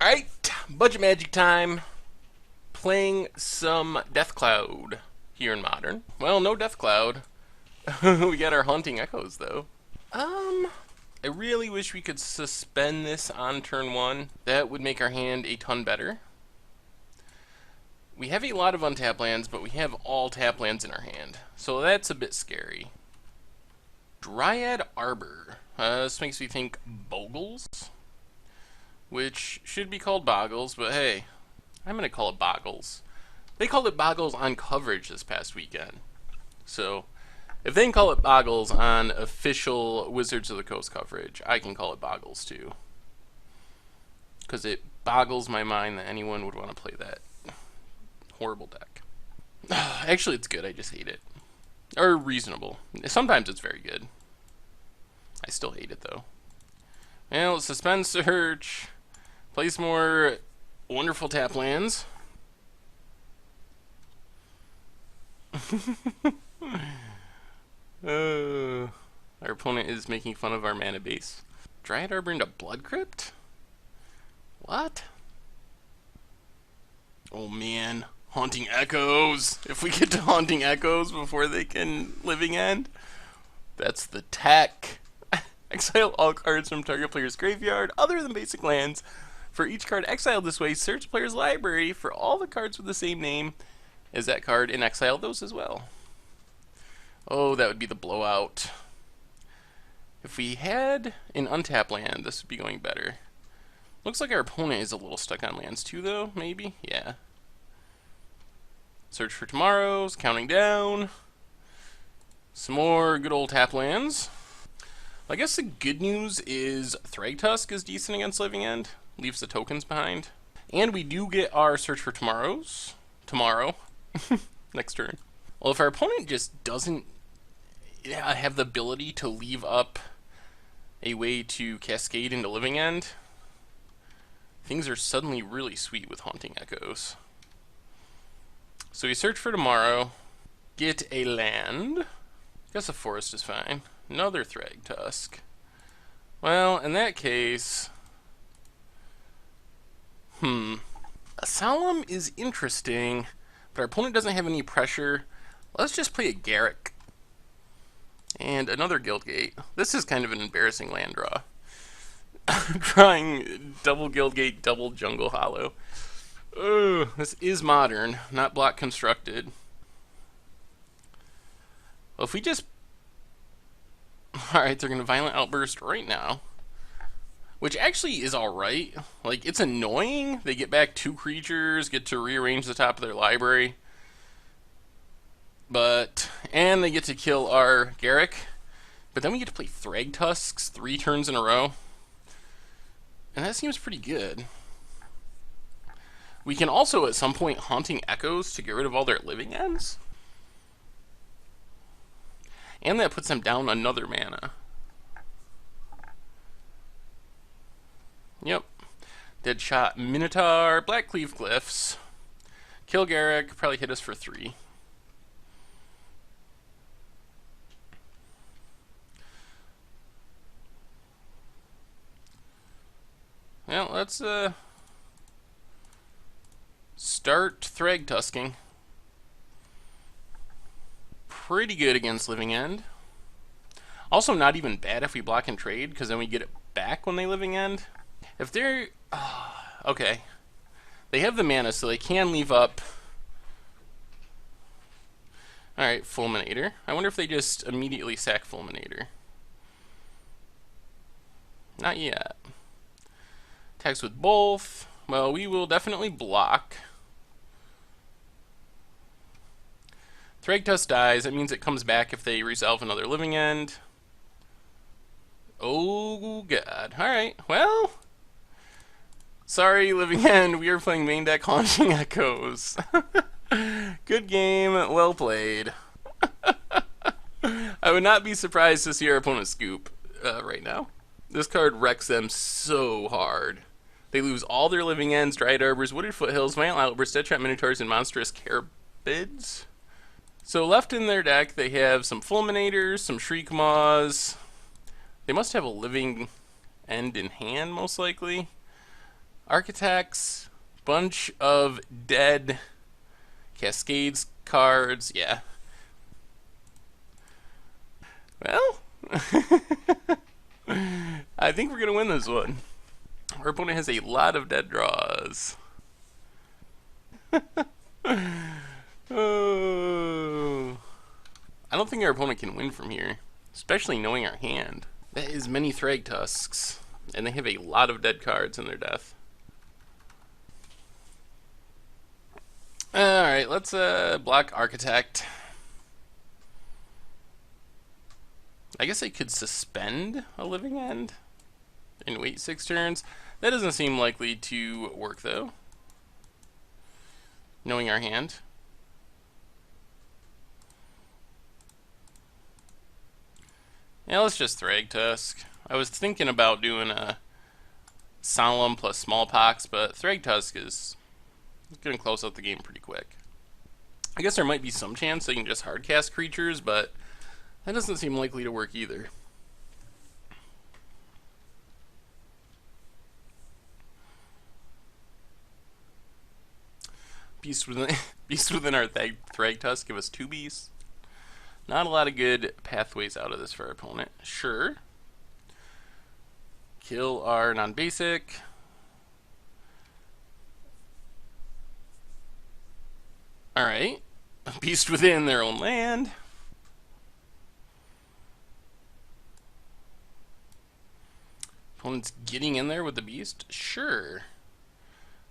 Alright, budget magic time. Playing some Death Cloud here in Modern. Well, no Death Cloud. We got our Haunting Echoes, though. I really wish we could suspend this on turn 1. That would make our hand a ton better. We have a lot of untapped lands, but we have all tap lands in our hand. So that's a bit scary. Dryad Arbor. This makes me think Bogles, which should be called Boggles, but hey, I'm going to call it Boggles. They called it Boggles on coverage this past weekend. So, if they can call it Boggles on official Wizards of the Coast coverage, I can call it Boggles too. Because it boggles my mind that anyone would want to play that horrible deck. Actually, it's good, I just hate it. Or reasonable. Sometimes it's very good. I still hate it though. Well, let's suspend search. Play some more wonderful tap lands. Our opponent is making fun of our mana base. Dryad Arbor into Blood Crypt? What? Oh man, Haunting Echoes! If we get to Haunting Echoes before they can Living End, that's the tech. Exile all cards from target player's graveyard other than basic lands. For each card exiled this way, search player's library for all the cards with the same name as that card and exile those as well. Oh, that would be the blowout. If we had an untapped land, this would be going better. Looks like our opponent is a little stuck on lands too, though, maybe? Yeah. Search for tomorrows, counting down. Some more good old tap lands. I guess the good news is Thragtusk is decent against Living End. Leaves the tokens behind. And we do get our Search for Tomorrows. Tomorrow. Next turn. Well, if our opponent just doesn't have the ability to leave up a way to cascade into Living End, things are suddenly really sweet with Haunting Echoes. So we search for tomorrow, get a land. I guess a forest is fine. Another Thragtusk. Well, in that case, Solemn is interesting, but our opponent doesn't have any pressure. Let's just play a Garruk. And another Guildgate. This is kind of an embarrassing land draw. Drawing double Guildgate, double Jungle Hollow. This is Modern, not block constructed. Well, if we just... Alright, they're going to Violent Outburst right now. Which actually is alright. Like, it's annoying. They get back 2 creatures, get to rearrange the top of their library. And they get to kill our Garruk. But then we get to play Thragtusks 3 turns in a row. And that seems pretty good. We can also at some point Haunting Echoes to get rid of all their Living Ends. And that puts them down another mana. Yep. Deadshot Minotaur, Blackcleave Glyphs. Kill Garruk, probably hit us for 3. Well, let's start Thragtusking. Pretty good against Living End. Also not even bad if we block and trade, because then we get it back when they Living End. If they're... okay. They have the mana, so they can leave up... Alright, Fulminator. I wonder if they just immediately sack Fulminator. Not yet. Attacks with both. Well, we will definitely block. Thragtusk dies. That means it comes back if they resolve another Living End. Oh, God. Alright, well... Sorry, Living End. We are playing main deck Haunting Echoes. Good game. Well played. I would not be surprised to see our opponent scoop right now. This card wrecks them so hard. They lose all their Living Ends, Dryad Arbors, Wooded Foothills, Violent Outbursts, Deadshot Minotaurs, and Monstrous Carabids. So left in their deck, they have some Fulminators, some Shriekmaws. They must have a Living End in hand, most likely. Architects, bunch of dead Cascades cards. Yeah. Well, I think we're going to win this one. Our opponent has a lot of dead draws. Oh. I don't think our opponent can win from here, especially knowing our hand. That is many Thragtusks, and they have a lot of dead cards in their death. Alright, let's block Architect. I guess I could suspend a Living End and wait 6 turns. That doesn't seem likely to work, though, knowing our hand. Yeah, let's just Thragtusk. I was thinking about doing a Solemn plus Smallpox, but Thragtusk is going to close out the game pretty quick. I guess there might be some chance they can just hardcast creatures, but that doesn't seem likely to work either. Beast within our Thragtusk give us 2 beasts. Not a lot of good pathways out of this for our opponent. Sure. Kill our non-basic. Alright. Beast within their own land. Opponent's getting in there with the beast? Sure.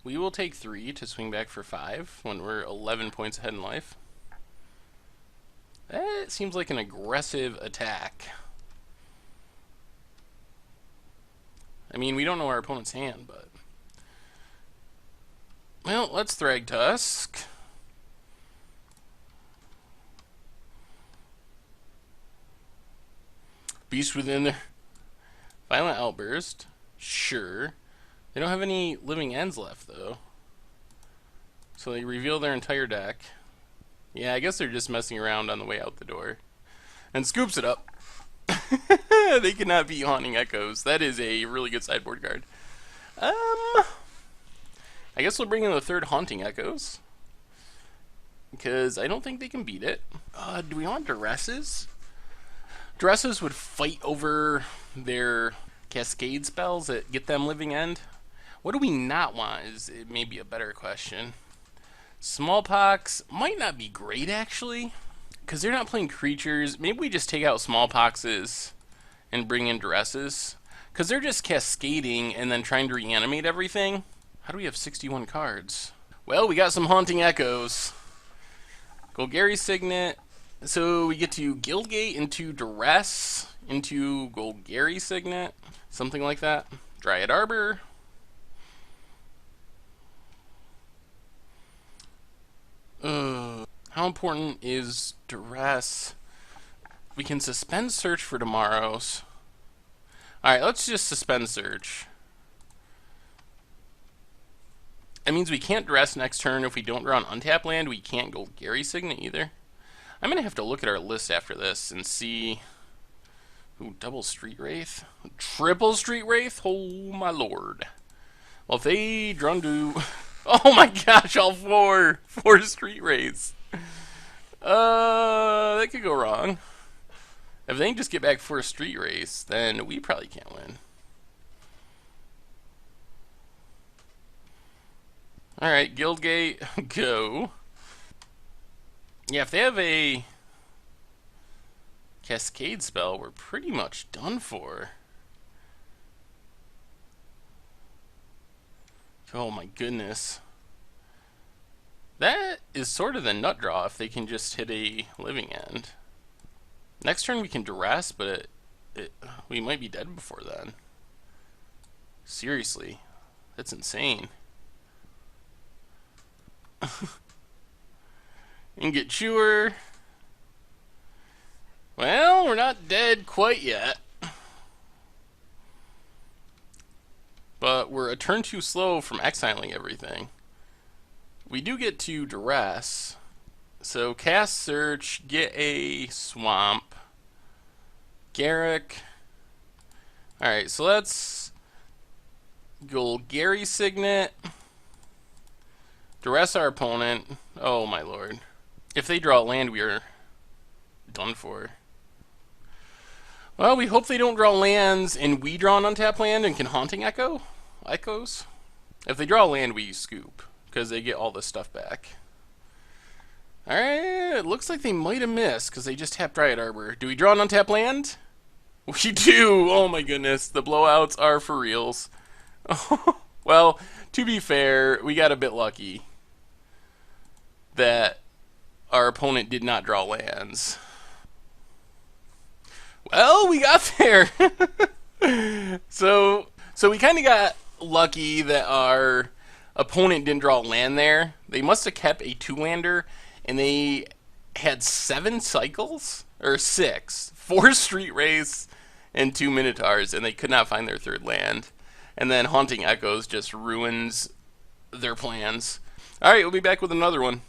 We will take 3 to swing back for 5 when we're 11 points ahead in life. That seems like an aggressive attack. I mean, we don't know our opponent's hand, but... Well, let's Thragtusk. Beast within their... Violent Outburst. Sure. They don't have any Living Ends left, though. So they reveal their entire deck. Yeah, I guess they're just messing around on the way out the door. And scoops it up. They cannot beat Haunting Echoes. That is a really good sideboard card. I guess we'll bring in the third Haunting Echoes, because I don't think they can beat it. Do we want Duresses? Duresses would fight over their Cascade spells that get them Living End. What do we not want is maybe a better question. Smallpox might not be great, actually, because they're not playing creatures. Maybe we just take out Smallpoxes and bring in Duresses, because they're just cascading and then trying to reanimate everything. How do we have 61 cards? Well, we got some Haunting Echoes. Golgari Signet. So we get to Guildgate into Duress into Golgari Signet. Something like that. Dryad Arbor. How important is Duress? We can suspend search for tomorrow's. Alright, let's just suspend search. That means we can't Duress next turn. If we don't draw an untap land, we can't Golgari Signet either. I'm going to have to look at our list after this and see... Ooh, double Street Wraith? Triple Street Wraith? Oh my lord. Well, if they Drundu... Oh my gosh, all 4 Street Wraiths. That could go wrong. If they can just get back 4 Street Wraiths, then we probably can't win. Alright, Guildgate, go. Yeah, if they have a Cascade spell, we're pretty much done for. Oh my goodness. That is sort of the nut draw if they can just hit a Living End. Next turn we can Duress, but we might be dead before then. Seriously. That's insane. Ingot Chewer. Well, we're not dead quite yet. But we're a turn too slow from exiling everything. We do get to Duress. So cast Search, get a Swamp. Garruk. Alright, so let's Golgari Signet. Duress our opponent. Oh my lord. If they draw land, we are done for. Well, we hope they don't draw lands and we draw an untapped land and can Haunting Echoes. If they draw land, we scoop, because they get all this stuff back. Alright, it looks like they might have missed, because they just tapped Dryad Arbor. Do we draw an untapped land? We do! Oh my goodness, the blowouts are for reals. Well, to be fair, we got a bit lucky that our opponent did not draw lands. Well, we got there! So we kind of got lucky that our opponent didn't draw land there. They must have kept a 2-lander, and they had 7 cycles? Or 6. 4 Street Wraiths and 2 Minotaurs, and they could not find their 3rd land. And then Haunting Echoes just ruins their plans. Alright, we'll be back with another one.